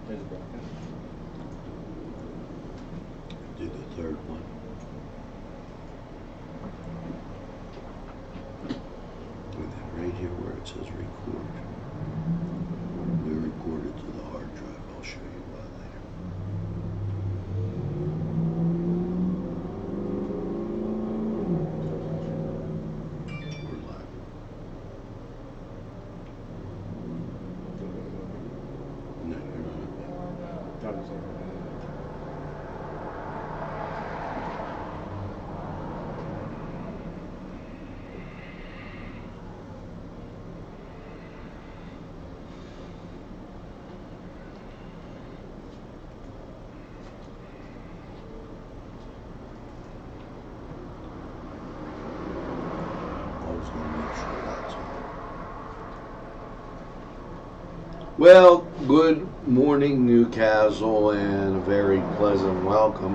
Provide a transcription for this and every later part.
Do the third one. And then right here where it says record, we recorded to the hard drive. I'll show you why later. We're live. No, you're not. Well, good morning, Newcastle, and a very pleasant welcome.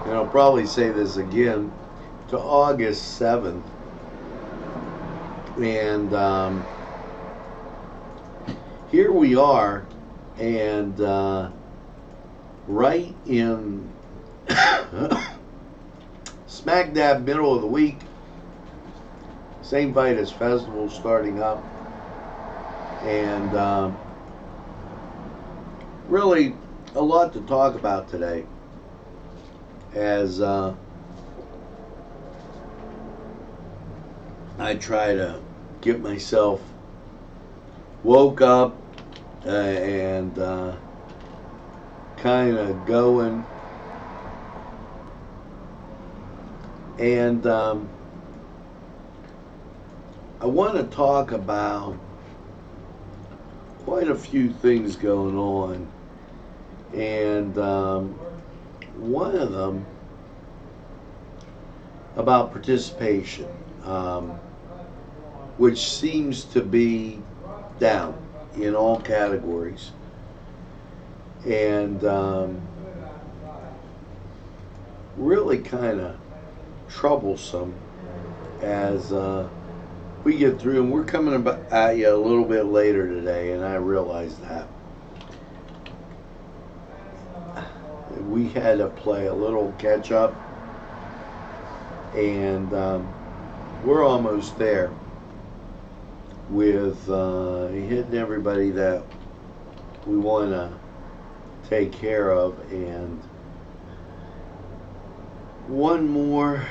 And I'll probably say this again to August 7th. And here we are, and right in smack dab middle of the week, St. Vitus Festival starting up, and really a lot to talk about today as I try to get myself woke up and kind of going, and I want to talk about quite a few things going on, and one of them about participation, which seems to be down in all categories, and really kind of troublesome as we get through, and we're coming at you a little bit later today, and I realize that. We had to play a little catch up, and we're almost there with hitting everybody that we want to take care of, and one more.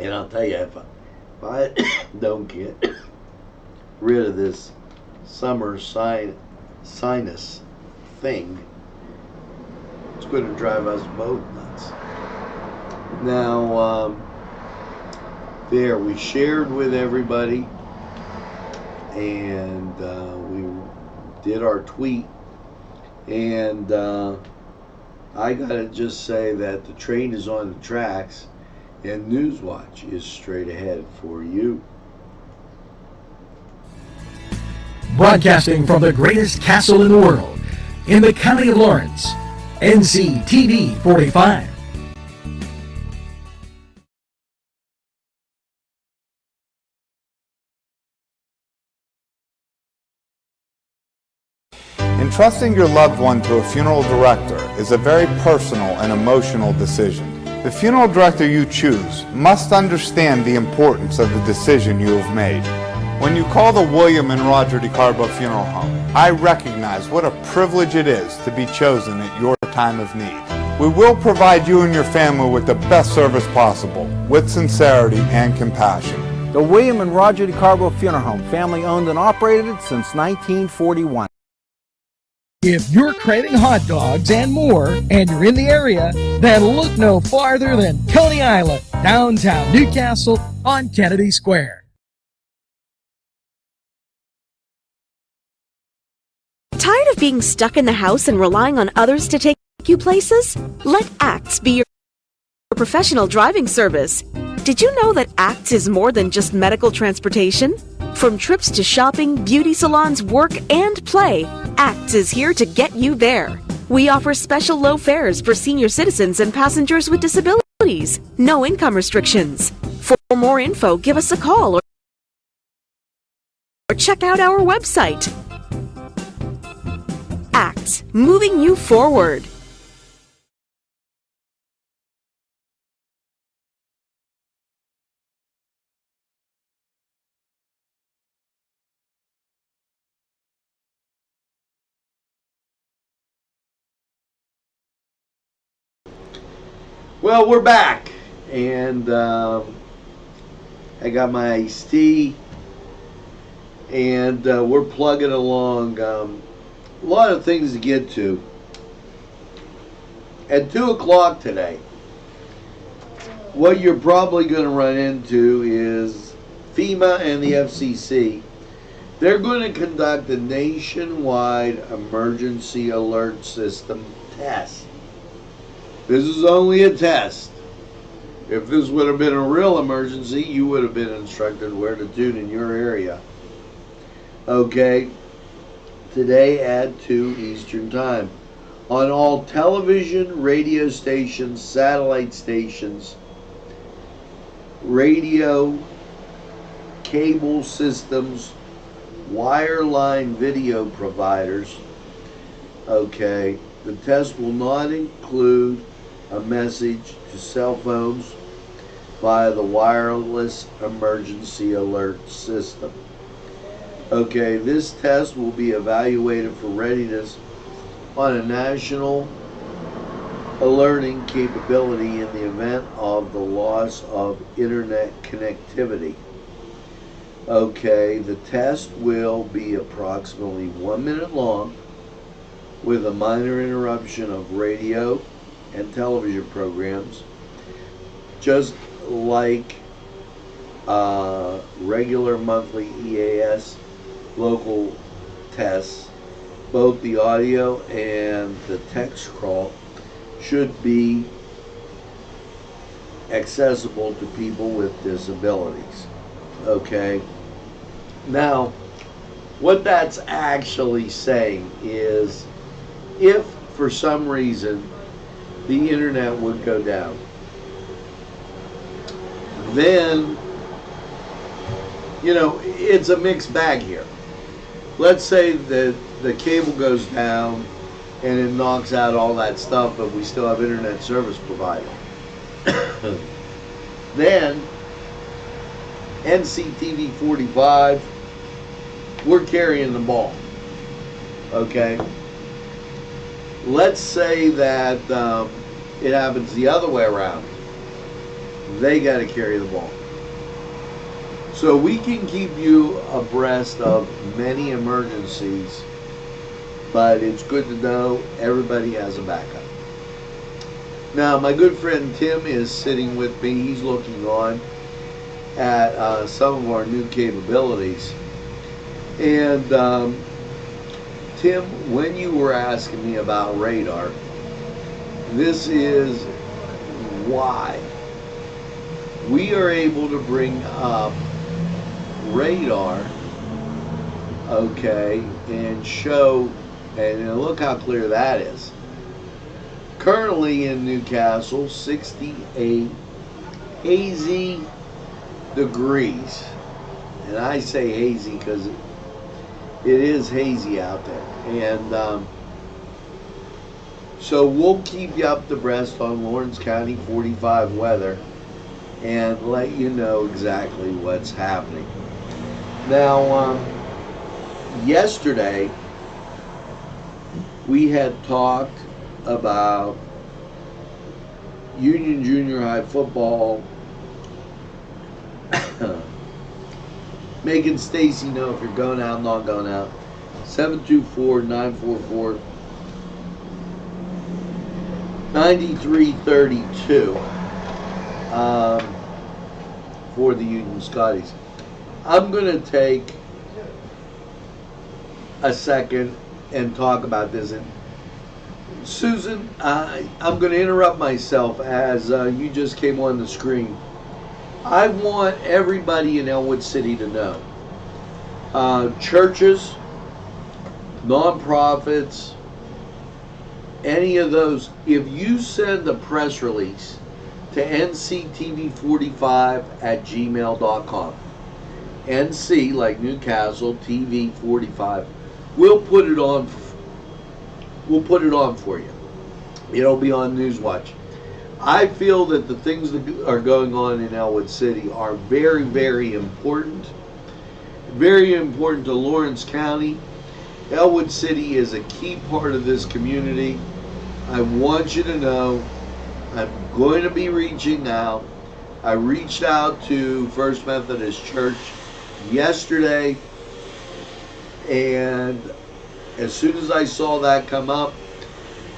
And I'll tell you, if I don't get rid of this summer sinus thing, it's going to drive us both nuts. Now, there, we shared with everybody, and we did our tweet, and I gotta just say that the train is on the tracks, and Newswatch is straight ahead for you. Broadcasting from the greatest castle in the world, in the county of Lawrence, Nctv45. Entrusting your loved one to a funeral director is a very personal and emotional decision. The funeral director you choose must understand the importance of the decision you have made. When you call the William and Roger DeCarbo Funeral Home, I recognize what a privilege it is to be chosen at your time of need. We will provide you and your family with the best service possible, with sincerity and compassion. The William and Roger DeCarbo Funeral Home, family owned and operated since 1941. If you're craving hot dogs and more, and you're in the area, then look no farther than Coney Island, downtown Newcastle on Kennedy Square. Tired of being stuck in the house and relying on others to take you places? Let ACTS be your professional driving service. Did you know that ACTS is more than just medical transportation? From trips to shopping, beauty salons, work, and play, ACTS is here to get you there. We offer special low fares for senior citizens and passengers with disabilities. No income restrictions. For more info, give us a call or check out our website. ACTS, moving you forward. Well, we're back, and I got my iced tea, and we're plugging along. A lot of things to get to. At 2 o'clock today, what you're probably going to run into is FEMA and the FCC. They're going to conduct a nationwide emergency alert system test. This is only a test. If this would have been a real emergency, you would have been instructed where to tune in your area. Okay, today at 2 Eastern Time. On all television, radio stations, satellite stations, radio, cable systems, wireline video providers. Okay, the test will not include a message to cell phones via the wireless emergency alert system. Okay, this test will be evaluated for readiness on a national alerting capability in the event of the loss of internet connectivity. Okay, the test will be approximately 1 minute long with a minor interruption of radio and television programs, just like regular monthly EAS local tests. Both the audio and the text crawl should be accessible to people with disabilities. Okay, now what that's actually saying is, if for some reason the internet would go down, then, you know, it's a mixed bag here. Let's say that the cable goes down and it knocks out all that stuff, but we still have internet service provider. Then Nctv45, we're carrying the ball. Okay, let's say that it happens the other way around. They got to carry the ball. So we can keep you abreast of many emergencies, but it's good to know everybody has a backup. Now, my good friend Tim is sitting with me. He's looking on at some of our new capabilities. And Tim, when you were asking me about radar, this is why we are able to bring up radar, okay, and show, and look how clear that is. Currently in Newcastle, 68 hazy degrees. And I say hazy because it is hazy out there. And so we'll keep you up to breast on Lawrence County 45 weather and let you know exactly what's happening. Now, yesterday we had talked about Union Junior High football, making Stacy know if you're going out, not going out. 724-944-9332 for the Union Scotties. I'm going to take a second and talk about this. And Susan, I'm going to interrupt myself as you just came on the screen. I want everybody in Elwood City to know. Churches, nonprofits, any of those, if you send a press release to nctv45@gmail.com, NC like Newcastle, TV 45, we'll put it on we'll put it on for you. It'll be on Newswatch. I feel that the things that are going on in Elwood City are very, very important. Very important to Lawrence County. Elwood City is a key part of this community. I want you to know I'm going to be reaching out. I reached out to First Methodist Church yesterday, and as soon as I saw that come up,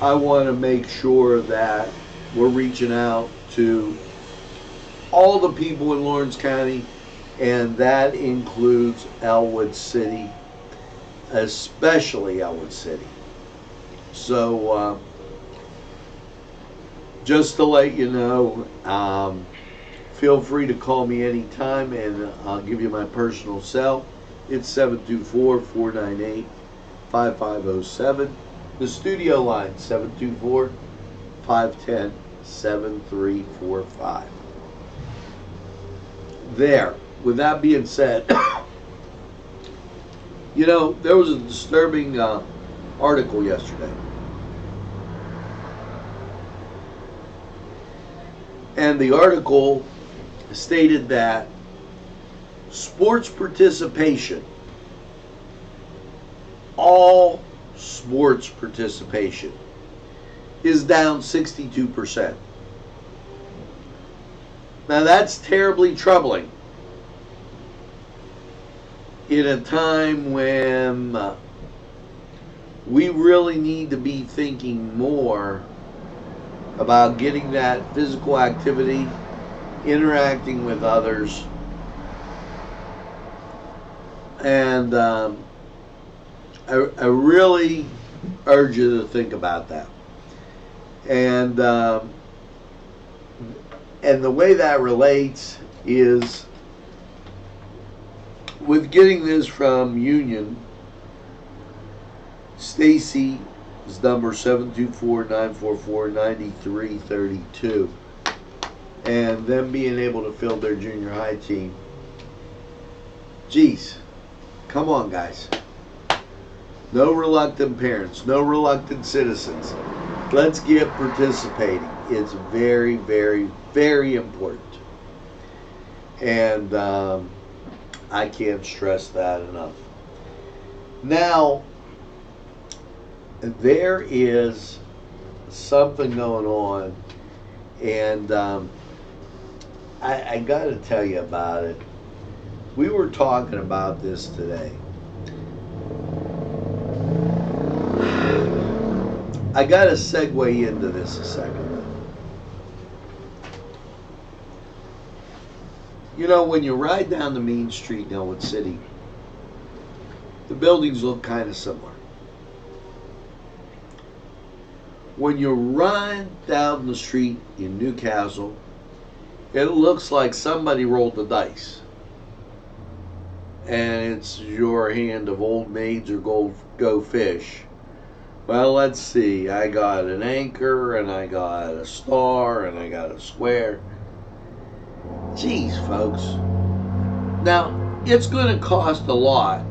I want to make sure that we're reaching out to all the people in Lawrence County, and that includes Elwood City, especially Elwood City. So just to let you know, feel free to call me anytime, and I'll give you my personal cell. It's 724-498-5507. The studio line, 724-510-7345. There. With that being said, you know, there was a disturbing article yesterday. And the article stated that sports participation, all sports participation, is down 62%. Now that's terribly troubling in a time when we really need to be thinking more about getting that physical activity, interacting with others, and I really urge you to think about that. And the way that relates is with getting this from Union. Stacy's number 724-944-9332, and them being able to fill their junior high team. Geez, come on, guys. No reluctant parents, no reluctant citizens. Let's get participating. It's very, very, very important. And I can't stress that enough. Now, there is something going on, and I got to tell you about it. We were talking about this today. I got to segue into this a second. You know, when you ride down the main street in Elwood City, the buildings look kind of similar. When you ride down the street in Newcastle, it looks like somebody rolled the dice. And it's your hand of old maids or go fish. Well, let's see. I got an anchor, and I got a star, and I got a square. Geez, folks. Now, it's going to cost a lot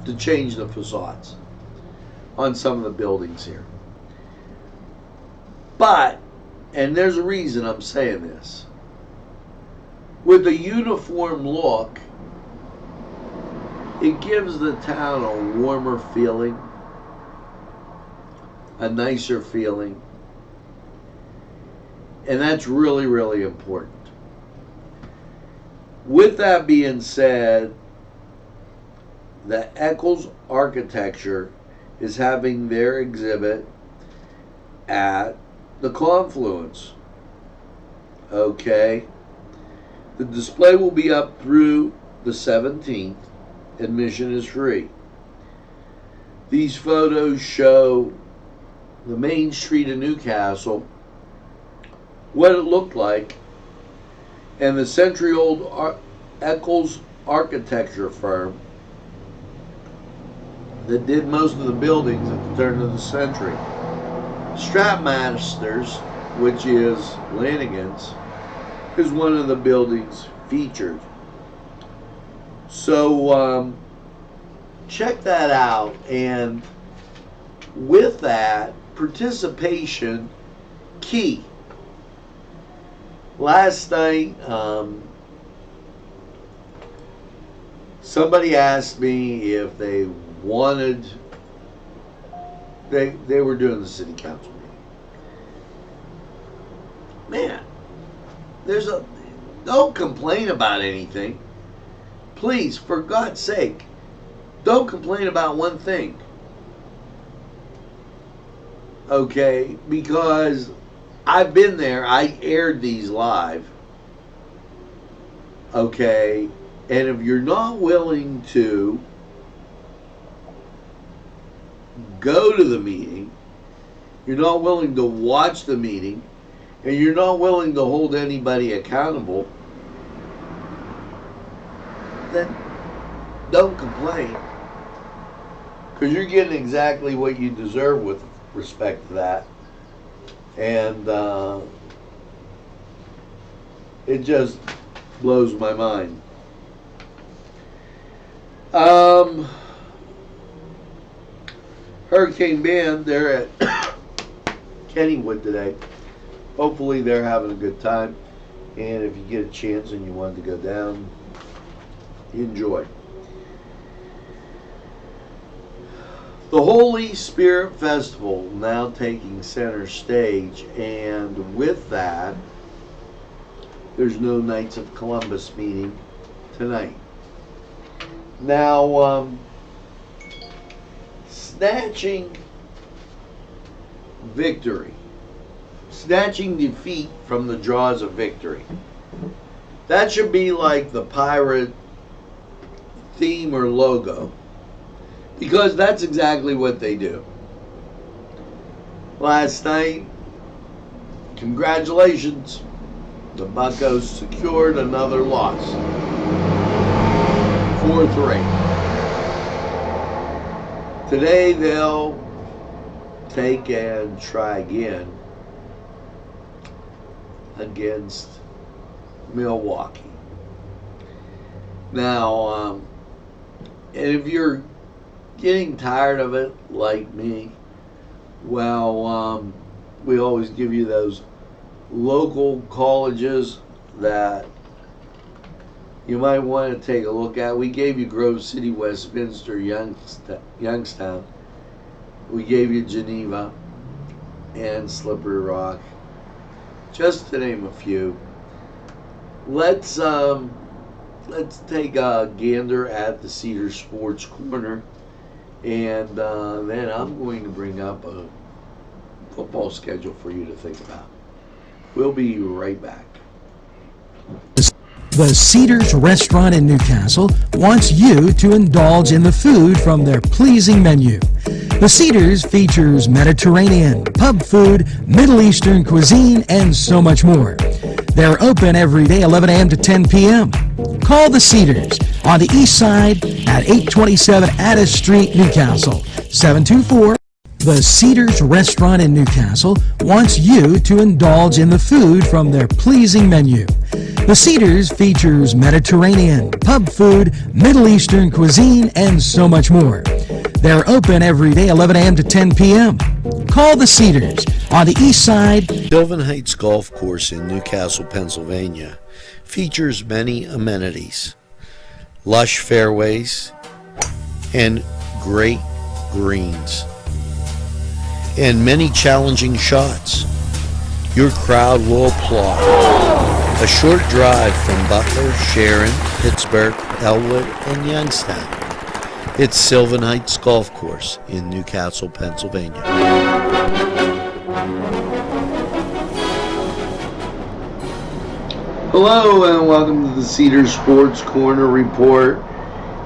to change the facades on some of the buildings here. But, and there's a reason I'm saying this, with a uniform look, it gives the town a warmer feeling, a nicer feeling, and that's really, really important. With that being said, the Eccles Architecture is having their exhibit at the Confluence. Okay. The display will be up through the 17th. Admission is free. These photos show the main street of Newcastle, what it looked like, and the century-old Eccles Architecture firm that did most of the buildings at the turn of the century. Strapmasters, which is Lanigan's, is one of the buildings featured. So check that out, and with that, participation key. Last night, somebody asked me if they wanted, they were doing the city council meeting. Man, don't complain about anything. Please, for God's sake, don't complain about one thing. Okay, because I've been there, I aired these live. Okay, and if you're not willing to go to the meeting, you're not willing to watch the meeting, and you're not willing to hold anybody accountable, then don't complain. Because you're getting exactly what you deserve with respect to that. And it just blows my mind. Hurricane Band, they're at Kennywood today. Hopefully they're having a good time. And if you get a chance and you want to go down, enjoy. The Holy Spirit Festival now taking center stage, and with that, there's no Knights of Columbus meeting tonight. Now, snatching victory, snatching defeat from the jaws of victory. That should be like the pirate theme or logo, because that's exactly what they do. Last night, congratulations, the Buccos secured another loss. 4-3. Today they'll take and try again against Milwaukee. Now, and if you're getting tired of it like me, well, we always give you those local colleges that you might want to take a look at. We gave you Grove City, Westminster, Youngstown. We gave you Geneva and Slippery Rock, just to name a few. Let's take a gander at the Cedar Sports Corner, and then I'm going to bring up a football schedule for you to think about. We'll be right back. The Cedars Restaurant in Newcastle wants you to indulge in the food from their pleasing menu. The Cedars features Mediterranean, pub food, Middle Eastern cuisine, and so much more. They're open every day 11 a.m. to 10 p.m. Call the Cedars on the east side at 827 Addis Street, Newcastle, 724. The Cedars Restaurant in Newcastle wants you to indulge in the food from their pleasing menu. The Cedars features Mediterranean, pub food, Middle Eastern cuisine, and so much more. They're open every day 11 a.m. to 10 p.m. Call the Cedars on the east side. Sylvan Heights Golf Course in Newcastle, Pennsylvania features many amenities, lush fairways, and great greens, and many challenging shots. Your crowd will applaud. A short drive from Butler, Sharon, Pittsburgh, Elwood, and Youngstown. It's Sylvan Heights Golf Course in Newcastle, Pennsylvania. Hello and welcome to the Cedar Sports Corner Report.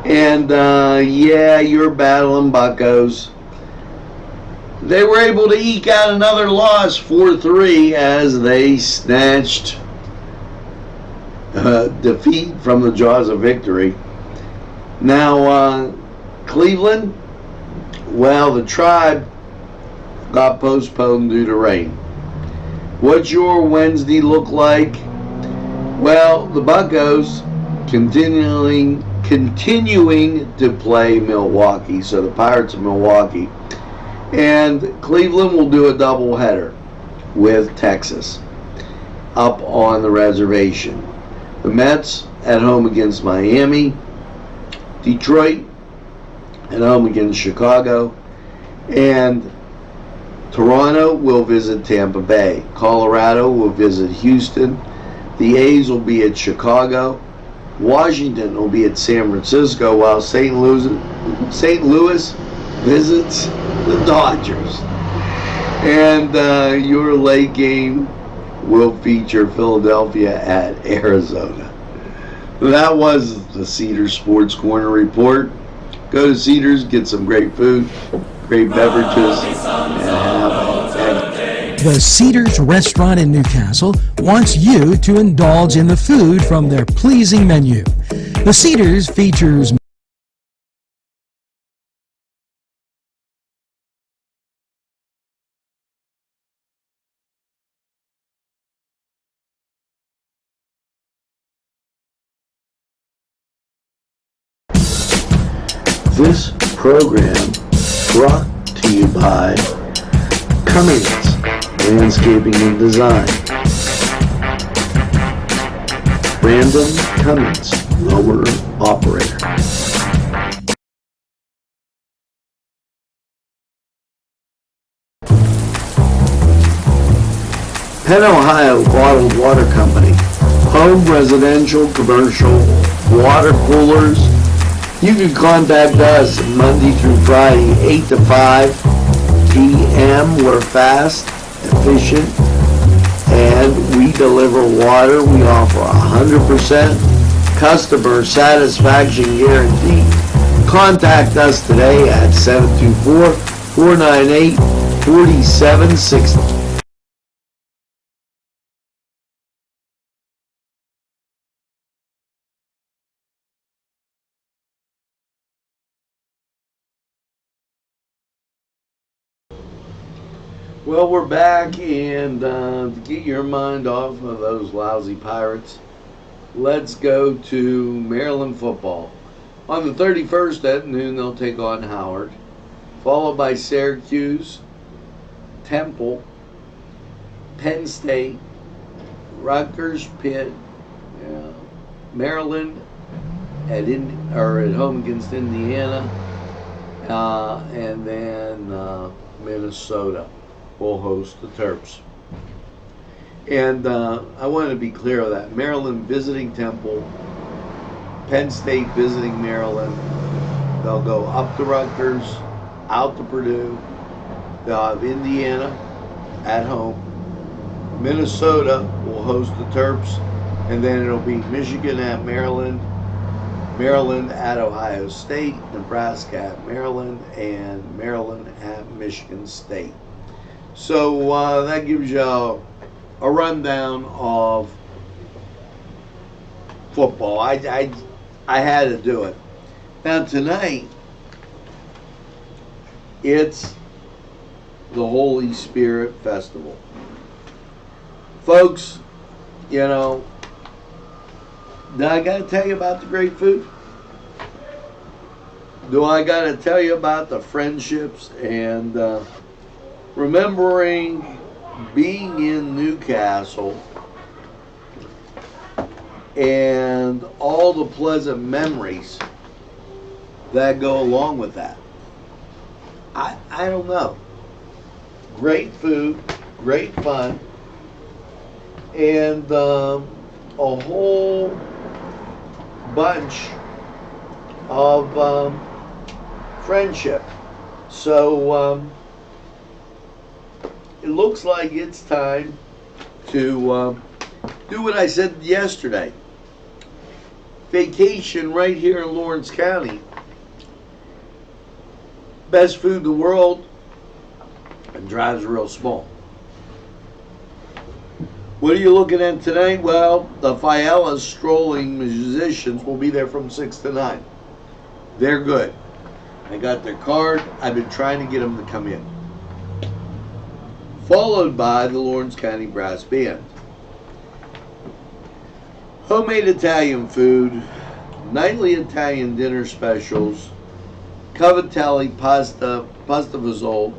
And yeah, you're battling Buccos. They were able to eke out another loss, 4-3, as they snatched defeat from the jaws of victory. Now, Cleveland, well, the Tribe got postponed due to rain. What's your Wednesday look like? Well, the Buccos continuing to play Milwaukee, so the Pirates of Milwaukee. And Cleveland will do a doubleheader with Texas up on the reservation. The Mets at home against Miami. Detroit at home against Chicago. And Toronto will visit Tampa Bay. Colorado will visit Houston. The A's will be at Chicago. Washington will be at San Francisco, while St. Louis visits the Dodgers. And your late game will feature Philadelphia at Arizona. That was the Cedars Sports Corner report. Go to Cedars, get some great food, great beverages, and have a The Cedars Restaurant in Newcastle wants you to indulge in the food from their pleasing menu. The Cedars features This program brought to you by Cummings Landscaping and Design. Brandon Cummings, owner operator. Penn Ohio Bottled Water Company. Home, residential, commercial, water coolers. You can contact us Monday through Friday, 8 to 5 p.m. We're fast, efficient, and we deliver water. We offer 100% customer satisfaction guarantee. Contact us today at 724-498-4760. Well, we're back, and to get your mind off of those lousy Pirates, let's go to Maryland football. On the 31st at noon, they'll take on Howard, followed by Syracuse, Temple, Penn State, Rutgers, Pitt, Maryland at home against Indiana, and then Minnesota will host the Terps. And I want to be clear of that. Maryland visiting Temple, Penn State visiting Maryland. They'll go up to Rutgers, out to Purdue. They'll have Indiana at home. Minnesota will host the Terps, and then it'll be Michigan at Maryland, Maryland at Ohio State, Nebraska at Maryland, and Maryland at Michigan State. So that gives you a rundown of football. I had to do it. Now tonight, it's the Holy Spirit Festival. Folks, you know, now I got to tell you about the great food. Do I got to tell you about the friendships and remembering being in Newcastle and all the pleasant memories that go along with that? I don't know. Great food, great fun, and a whole bunch of friendship. So it looks like it's time to do what I said yesterday. Vacation right here in Lawrence County. Best food in the world, and drives real small. What are you looking at tonight? Well, the Fiala Strolling Musicians will be there from 6 to 9. They're good. I got their card. I've been trying to get them to come in. Followed by the Lawrence County Brass Band. Homemade Italian food, nightly Italian dinner specials, cavatelli, pasta fazola,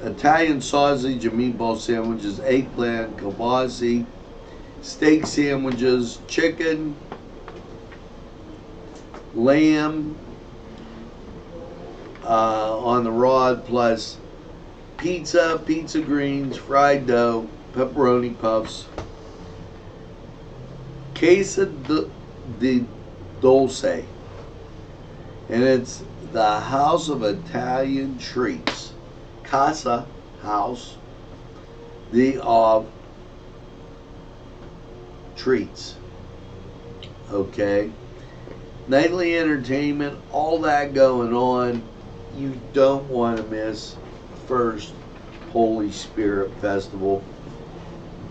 Italian sausage and meatball sandwiches, eggplant, kielbasa, steak sandwiches, chicken, lamb on the rod, plus pizza, pizza greens, fried dough, pepperoni puffs, queso di dulce, and it's the House of Italian Treats. Casa, house, the of treats. Okay, nightly entertainment, all that going on. You don't want to miss First Holy Spirit Festival.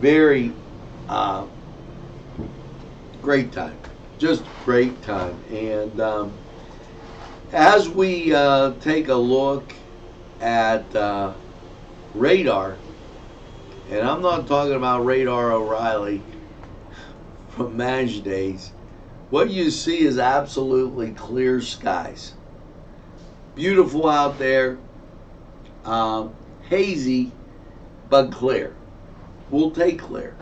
Very great time, just great time. And as we take a look at radar, and I'm not talking about Radar O'Reilly from MASH days, what you see is absolutely clear skies. Beautiful out there, hazy but clear. We'll take clear.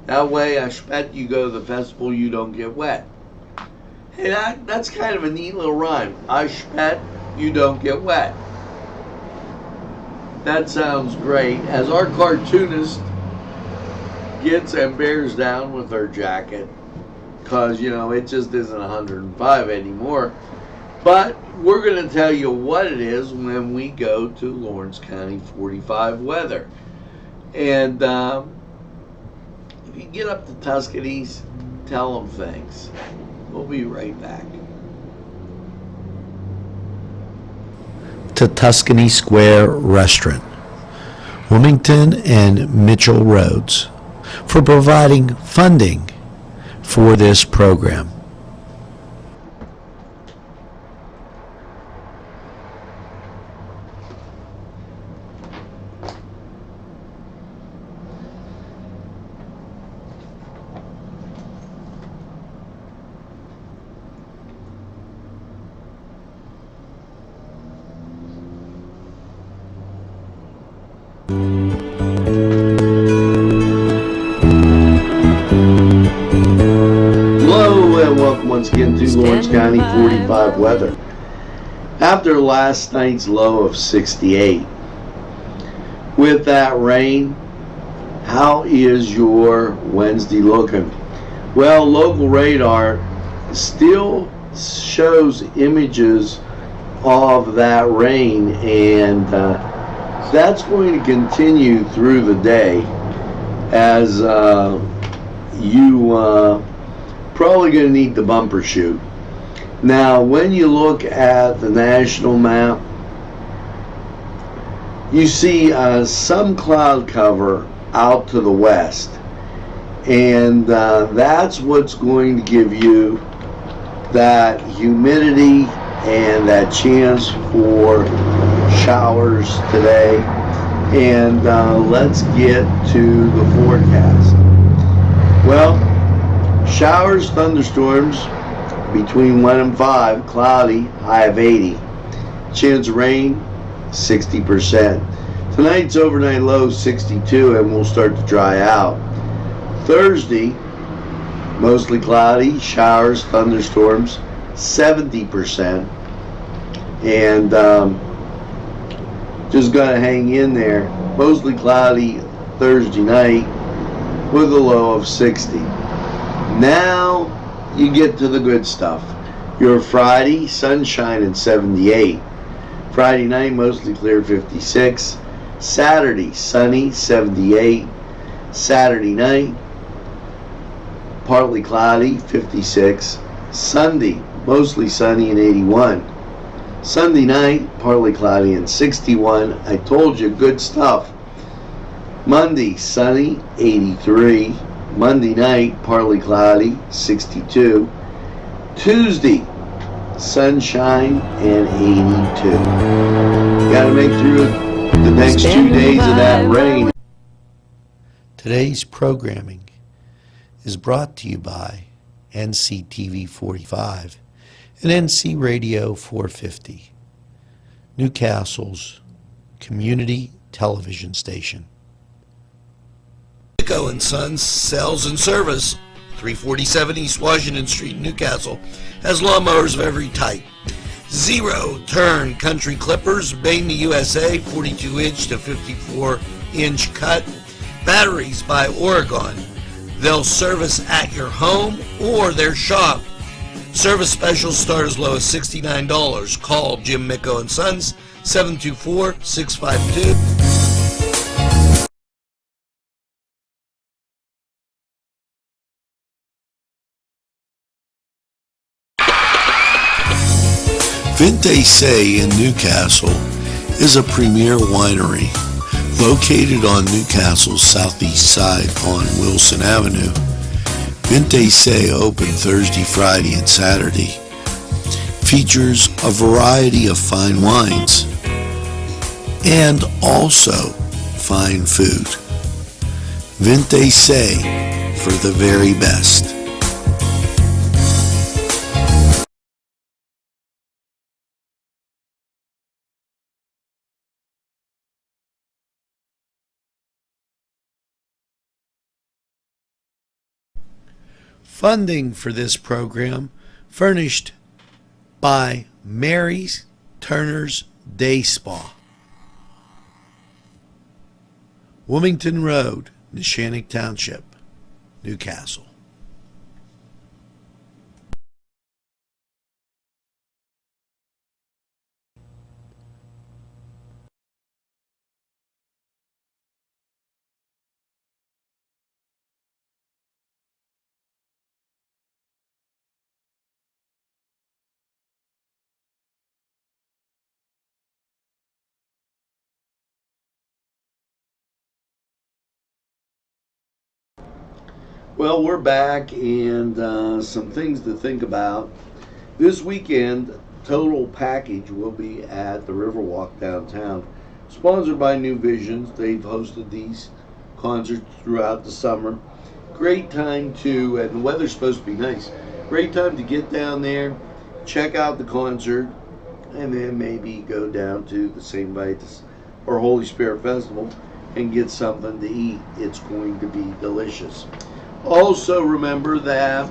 That way, I bet you go to the festival, you don't get wet. Hey, that's kind of a neat little rhyme. I bet you don't get wet. That sounds great. As our cartoonist gets and bears down with her jacket, because, you know, it just isn't 105 anymore. But we're going to tell you what it is when we go to Lawrence County 45 weather. And if you get up to Tuscany's, tell them things. We'll be right back. To Tuscany Square Restaurant, Wilmington and Mitchell Roads, for providing funding for this program. Once again to Lawrence County 45 weather. After last night's low of 68, with that rain, how is your Wednesday looking? Well, local radar still shows images of that rain, and that's going to continue through the day as you probably going to need the bumper shoot. Now, when you look at the national map, you see some cloud cover out to the west, and that's what's going to give you that humidity and that chance for showers today. And let's get to the forecast. Well, showers, thunderstorms between 1 and 5, cloudy, high of 80. Chance of rain, 60%. Tonight's overnight low, 62, and we'll start to dry out. Thursday, mostly cloudy, showers, thunderstorms, 70%. And just gotta hang in there. Mostly cloudy Thursday night with a low of 60. Now you get to the good stuff. Your Friday, sunshine at 78. Friday night, mostly clear, 56. Saturday, sunny, 78. Saturday night, partly cloudy, 56. Sunday, mostly sunny and 81. Sunday night, partly cloudy and 61. I told you, good stuff. Monday, sunny, 83. Monday night, partly cloudy, 62. Tuesday, sunshine and 82. Got to make through the next 2 days of that rain. Today's programming is brought to you by Nctv45 and NC Radio 450, Newcastle's community television station. Nico and Sons Sales and Service, 347 East Washington Street, Newcastle, has lawnmowers of every type. Zero-turn country clippers, made in the USA, 42-inch to 54-inch cut. Batteries by Oregon. They'll service at your home or their shop. Service specials start as low as $69. Call Jim Micco and Sons, 724-652. Vinte Say in Newcastle is a premier winery located on Newcastle's southeast side on Wilson Avenue. Vinte Say open Thursday, Friday, and Saturday. Features a variety of fine wines and also fine food. Vinte Say for the very best. Funding for this program furnished by Mary's Turner's Day Spa, Wilmington Road, Neshannock Township, Newcastle. Well, we're back, and some things to think about. This weekend, Total Package will be at the Riverwalk downtown, sponsored by New Visions. They've hosted these concerts throughout the summer. Great time to, and the weather's supposed to be nice, great time to get down there, check out the concert, and then maybe go down to the St. Vitus or Holy Spirit Festival and get something to eat. It's going to be delicious. Also remember that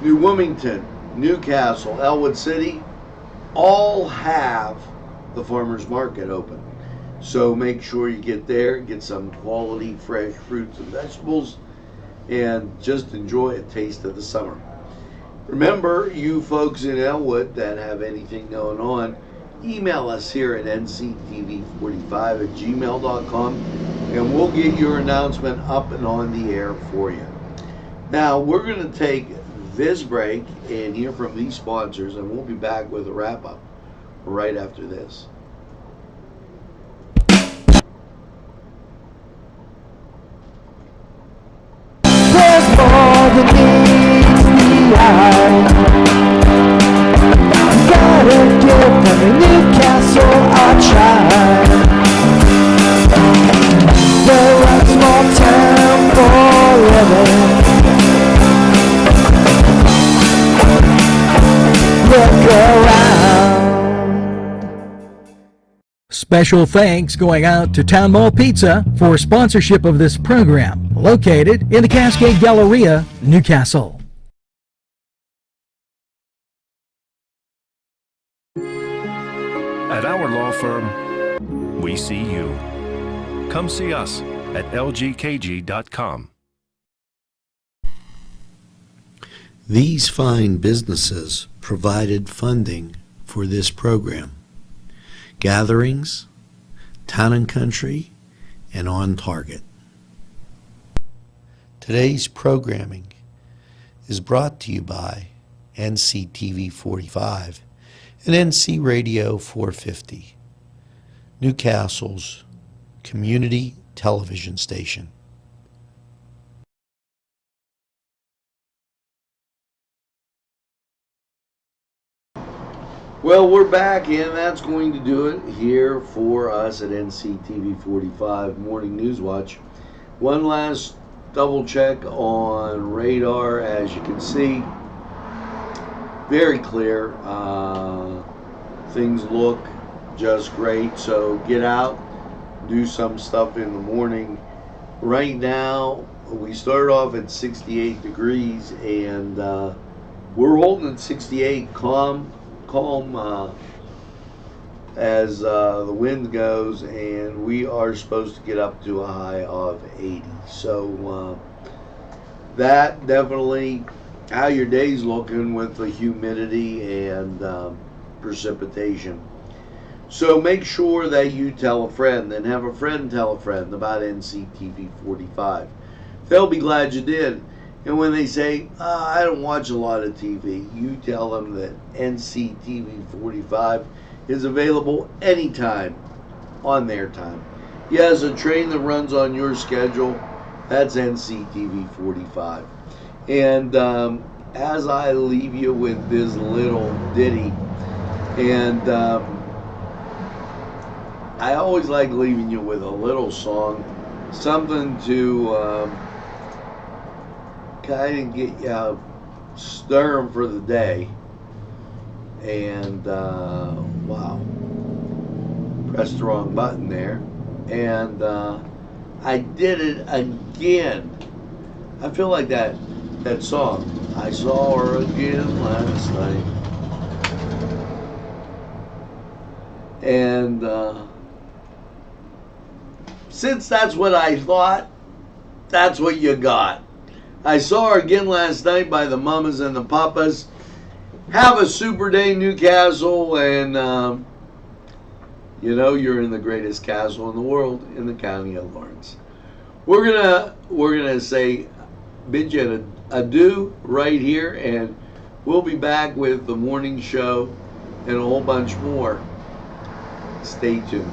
New Wilmington, Newcastle, Elwood City all have the farmers market open. So make sure you get there, get some quality fresh fruits and vegetables, and just enjoy a taste of the summer. Remember, you folks in Elwood that have anything going on, email us here at nctv45@gmail.com and we'll get your announcement up and on the air for you. Now, we're going to take this break and hear from these sponsors, and we'll be back with a wrap-up right after this. There's more than meets the eye. Gotta give them in Newcastle a try. They're a small town for living. Look around. Special thanks going out to Town Mall Pizza for sponsorship of this program, located in the Cascade Galleria, Newcastle. At our law firm, we see you. Come see us at lgkg.com. These fine businesses provided funding for this program. Gatherings, Town and Country, and On Target. Today's programming is brought to you by Nctv45 and NC Radio 450, Newcastle's community television station. Well, we're back, and that's going to do it here for us at Nctv45 Morning News Watch. One last double check on radar. As you can see, very clear. Things look just great. So get out, do some stuff in the morning. Right now, we started off at 68 degrees, and we're holding at 68, calm as the wind goes, and we are supposed to get up to a high of 80. So that definitely how your day's looking with the humidity and precipitation. So make sure that you tell a friend, and have a friend tell a friend about NCTV45. They'll be glad you did. And when they say, I don't watch a lot of TV, you tell them that NCTV45 is available anytime on their time. Yes, a train that runs on your schedule, that's NCTV45. And as I leave you with this little ditty, and I always like leaving you with a little song, something to kind of get you stirring for the day. And wow, pressed the wrong button there, and I did it again. I feel like that song, I saw her again last night. And since that's what I thought, that's what you got. I saw her again last night by the Mamas and the Papas. Have a super day, Newcastle, and you know you're in the greatest castle in the world, in the county of Lawrence. We're gonna say bid you an adieu right here, and we'll be back with the morning show and a whole bunch more. Stay tuned.